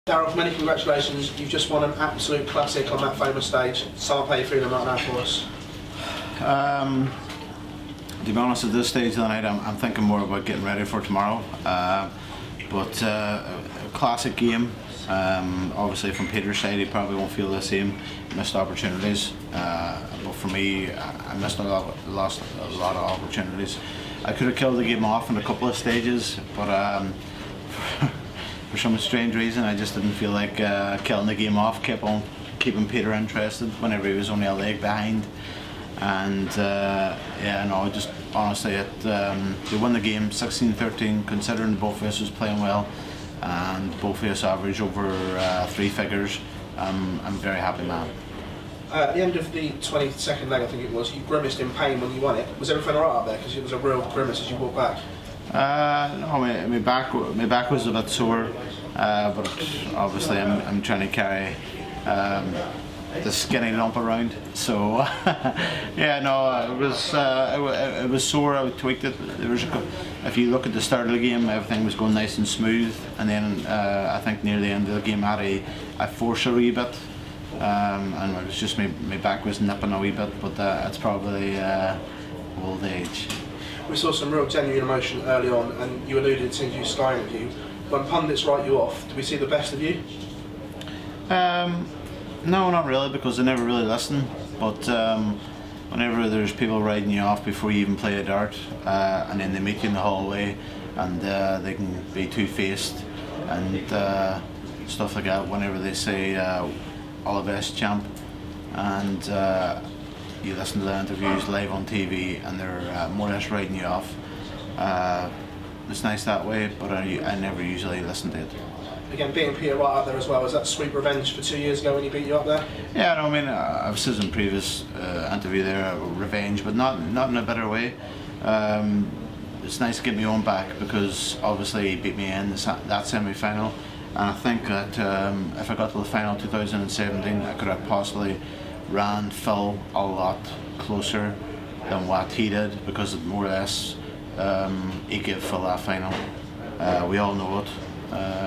Daryl, many congratulations. You've just won an absolute classic on that famous stage. So play through them right now for us. To be honest, at this stage of the night, I'm thinking more about getting ready for tomorrow. But a classic game. Obviously, from Peter's side, he probably won't feel the same. Missed opportunities. But for me, I lost a lot of opportunities. I could have killed the game off in a couple of stages, but for some strange reason, I just didn't feel like killing the game off. Kept on keeping Peter interested whenever he was only a leg behind. And yeah, no, just honestly, they won the game 16-13, considering both of us was playing well, and both of us averaged over 3 figures. I'm very happy, man. At the end of the 22nd leg, I think it was, you grimaced in pain when you won it. Was everything alright up there? Because it was a real grimace as you walked back. No, my back was a bit sore, but obviously I'm trying to carry the skinny lump around. So yeah, no, it was sore. I tweaked it. If you look at the start of the game, everything was going nice and smooth, and then I think near the end of the game I forced a wee bit, and it was just my back was nipping a wee bit, but it's probably old age. We saw some real genuine emotion early on, and you alluded to your Sky interview. When pundits write you off, do we see the best of you? No, not really, because they never really listen. But whenever there's people writing you off before you even play a dart, and then they meet you in the hallway, and they can be two-faced and stuff like that. Whenever they say all the best, champ, and you listen to the interviews live on TV, and they're more or less writing you off. It's nice that way, but I never usually listen to it. Again, beating Peter Wright out there as well, was that sweet revenge for 2 years ago when he beat you up there? Yeah, no, I mean, I've said in previous interview there, revenge, but not in a better way. It's nice to get my own back, because obviously he beat me in that semi-final, and I think that if I got to the final 2017, I could have possibly ran Phil a lot closer than what he did, because more or less he gave Phil that final. We all know it.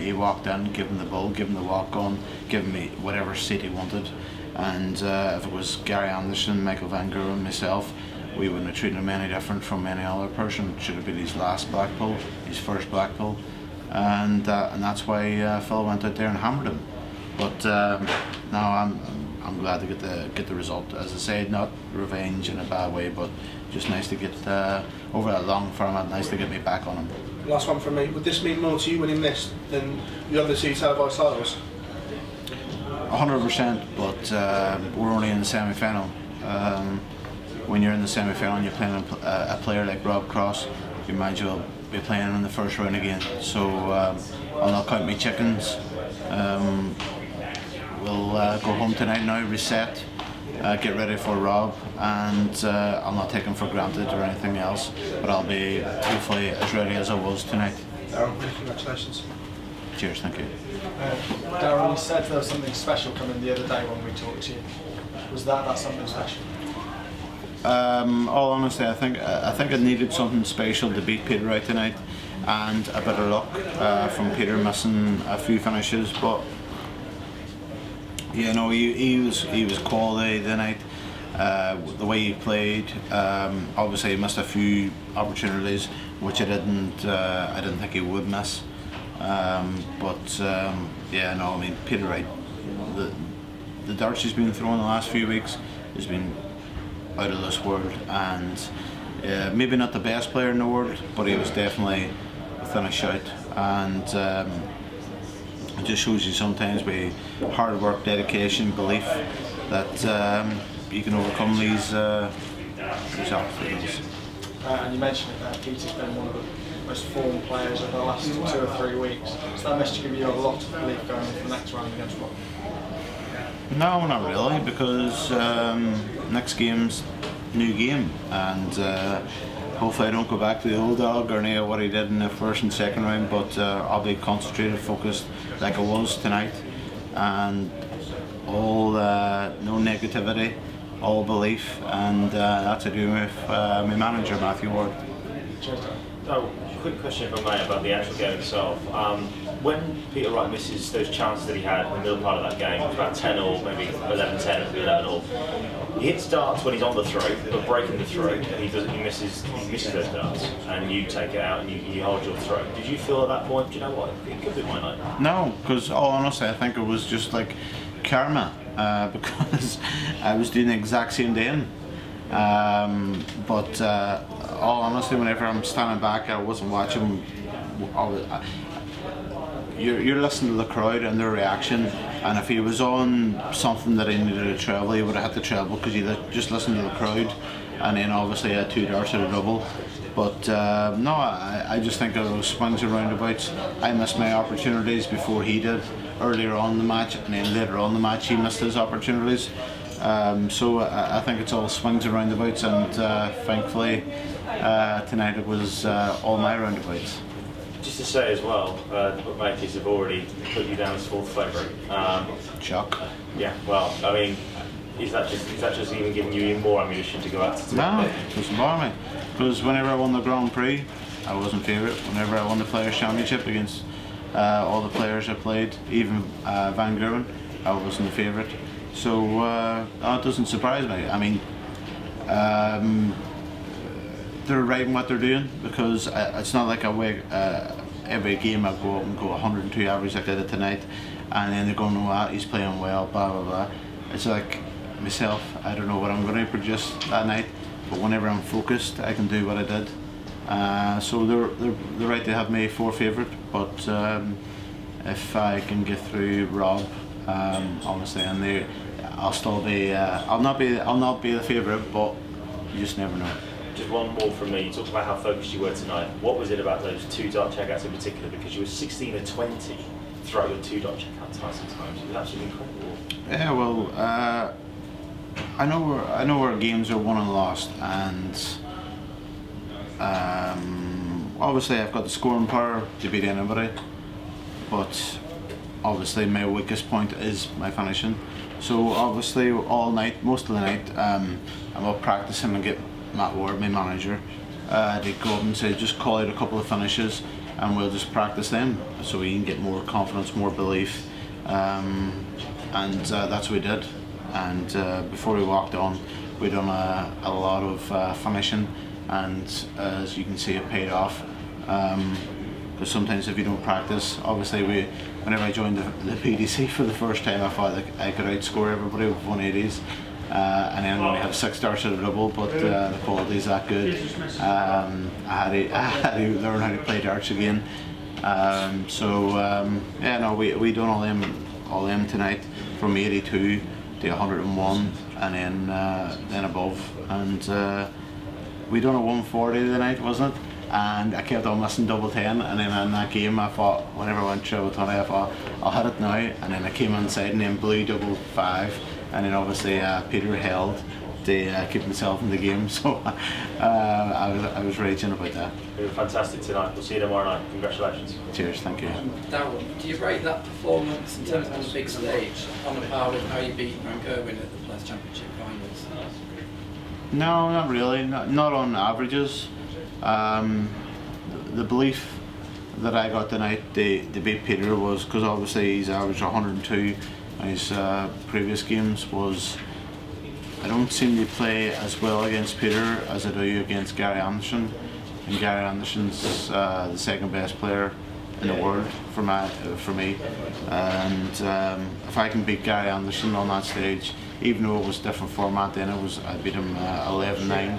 He walked in, give him the ball, give him the walk on, give me whatever seat he wanted, and if it was Gary Anderson, Michael Van Gogh and myself, we wouldn't have treated him any different from any other person. It should have been his last black pull, his first black pull, and that's why Phil went out there and hammered him. But now I'm glad to get the result. As I said, not revenge in a bad way, but just nice to get over that long format. Nice to get me back on him. Last one from me. Would this mean more to you winning this than the other 2 televised titles? 100%, but we're only in the semi-final. When you're in the semi-final and you're playing a player like Rob Cross, you might as well be playing in the first round again. So I'll not count my chickens. We'll go home tonight now, reset, get ready for Rob, and I'll not take him for granted or anything else, but I'll be hopefully as ready as I was tonight. Daryl, congratulations. Cheers, thank you. Daryl, you said there was something special coming the other day when we talked to you. Was that something special? All honesty, I think I needed something special to beat Peter Wright tonight, and a bit of luck from Peter missing a few finishes, but yeah, no, he was quality tonight. The way he played, obviously he missed a few opportunities, which I didn't think he would miss. But yeah, no, I mean, Peter Wright, the darts he's been throwing the last few weeks has been out of this world, and maybe not the best player in the world, but he was definitely within a shout. And it just shows you sometimes with hard work, dedication, belief, that you can overcome these obstacles. And you mentioned it there, Peter's been one of the most formed players over the last 2 or 3 weeks. So that must give you a lot of belief going into the next round against Rob? No, not really, because next game's new game, and hopefully I don't go back to the old Daryl Gurney or what he did in the first and second round, but I'll be concentrated, focused like I was tonight, and all no negativity, all belief, and that's to do with my manager, Matthew Ward. Cheers, Oh, quick question if I may about the actual game itself. When Peter Wright misses those chances that he had in the middle part of that game, it was about 10 or maybe 11-10, 11 all. He hits darts when he's on the throw, but breaking the throw, he misses those darts, and you take it out and you hold your throw. Did you feel at that point, do you know what, it could be my night? No, because honestly, I think it was just like karma, because I was doing the exact same thing. But all honestly, whenever I'm standing back, I wasn't watching. You're listening to the crowd and their reaction, and if he was on something that he needed to treble, he would have had to treble because he just listened to the crowd, and then obviously had 2 darts at a double. But no, I just think of those swings and roundabouts. I missed my opportunities before he did earlier on in the match, and then later on in the match he missed his opportunities. So I think it's all swings and roundabouts, and thankfully tonight it was all my roundabouts. Just to say as well, the bookmakers have already put you down as fourth favourite. Shock. Yeah, well, I mean, is that just even giving you even more ammunition to go out to? No, it doesn't bother me. Because whenever I won the Grand Prix, I wasn't favourite. Whenever I won the Players' Championship against all the players I played, even Van Gerwen, I wasn't the favourite. So it doesn't surprise me. I mean, they're right in what they're doing, because it's not like every game I go up and go 102 average like I did tonight, and then they're going, oh, he's playing well, blah blah blah. It's like myself, I don't know what I'm going to produce that night, but whenever I'm focused, I can do what I did. So they're right to have me for favourite, but if I can get through Rob, obviously, and I'll still be, I'll not be the favourite, but you just never know. Just one more from me. You talked about how focused you were tonight. What was it about those 2 dart checkouts in particular? Because you were 16 of 20 throughout your 2 dart checkout times. It was absolutely incredible. Yeah, well, I know where games are won and lost, and obviously I've got the scoring power to beat anybody, but obviously my weakest point is my finishing. So obviously all night, most of the night, I'm up practicing and get Matt Ward, my manager, they go up and say just call out a couple of finishes and we'll just practice them so we can get more confidence, more belief, and that's what we did. And before we walked on, we done a lot of finishing, and as you can see, it paid off. Because sometimes if you don't practice, obviously whenever I joined the PDC for the first time, I thought that I could outscore everybody with 180s. And then I only had 6 darts at a double, but the quality is that good. I had to learn how to play darts again. Yeah, no, we done all them tonight, from 82 to 101, and then above, and we done a 140 tonight, wasn't it? And I kept on missing double 10, and then in that game I thought, whenever I went treble 20, I thought I'll hit it now, and then I came inside and then blew double 5. And then obviously Peter held to keep himself in the game, so I was raging about that. You were fantastic tonight. We'll see you tomorrow night. Congratulations. Cheers, thank you. Daryl, do you rate that performance in terms of on the big stage on the par with how you beat Van Gerwen at the Players' Championship finals? No, not really. Not on averages. The belief that I got tonight to beat Peter was because obviously he's averaged 102. His previous games was, I don't seem to play as well against Peter as I do against Gary Anderson, and Gary Anderson's the second best player in the world for me, and if I can beat Gary Anderson on that stage, even though it was a different format then, I beat him 11-9.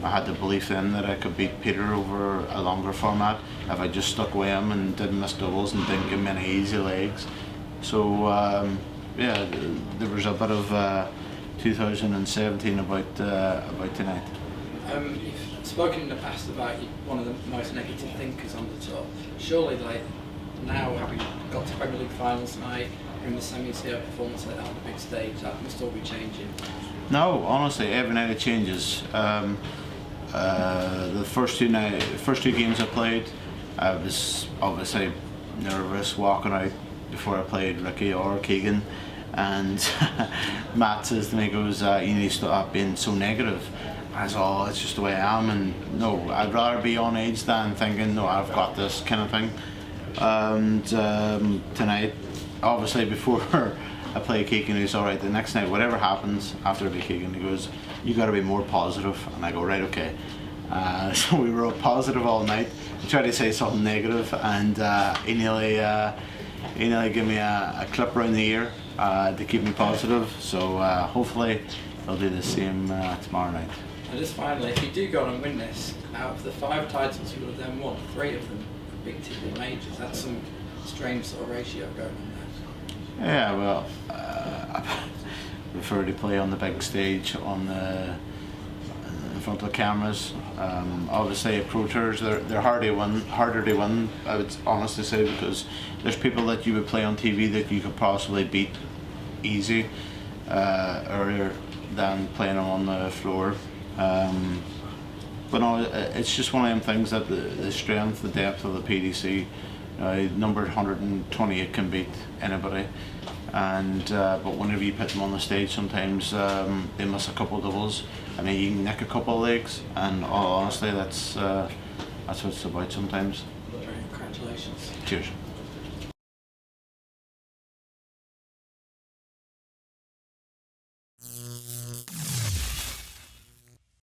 I had the belief then that I could beat Peter over a longer format if I just stuck with him and didn't miss doubles and didn't give him any easy legs. So yeah, there was a bit of 2017 about tonight. You've spoken in the past about you, one of the most negative thinkers on the tour. Surely, like now, having got to Premier League finals tonight, in the semis here, performance like that on the big stage, that must all be changing. No, honestly, every night it changes. The first two games I played, I was obviously nervous walking out before I played Ricky or Keegan, and Matt says to me, goes, you need to stop being so negative. that's all. It's just the way I am, and no, I'd rather be on edge than thinking, no, I've got this kind of thing. And tonight, obviously, before I play Keegan, who's all right. The next night, whatever happens after I play Keegan, he goes, "You got to be more positive," and I go, "Right, okay." So we were positive all night. I tried to say something negative, and he nearly gave me a clip around the ear to keep me positive. So hopefully they'll do the same tomorrow night. And just finally, if you do go on and win this, out of the 5 titles you would have then won, 3 of them are big ticket majors. That's some strange sort of ratio going on there. Yeah, well, I prefer to play on the big stage, in front of the cameras. Obviously, at Pro Tours, they're harder to win. I would honestly say, because there's people that you would play on TV that you could possibly beat easy earlier than playing them on the floor. But no, it's just one of them things that the strength, the depth of the PDC, numbered 128 can beat anybody. And but whenever you put them on the stage, sometimes they miss a couple of doubles, and then you can nick a couple of legs. And honestly, that's what it's about sometimes. Congratulations. Cheers.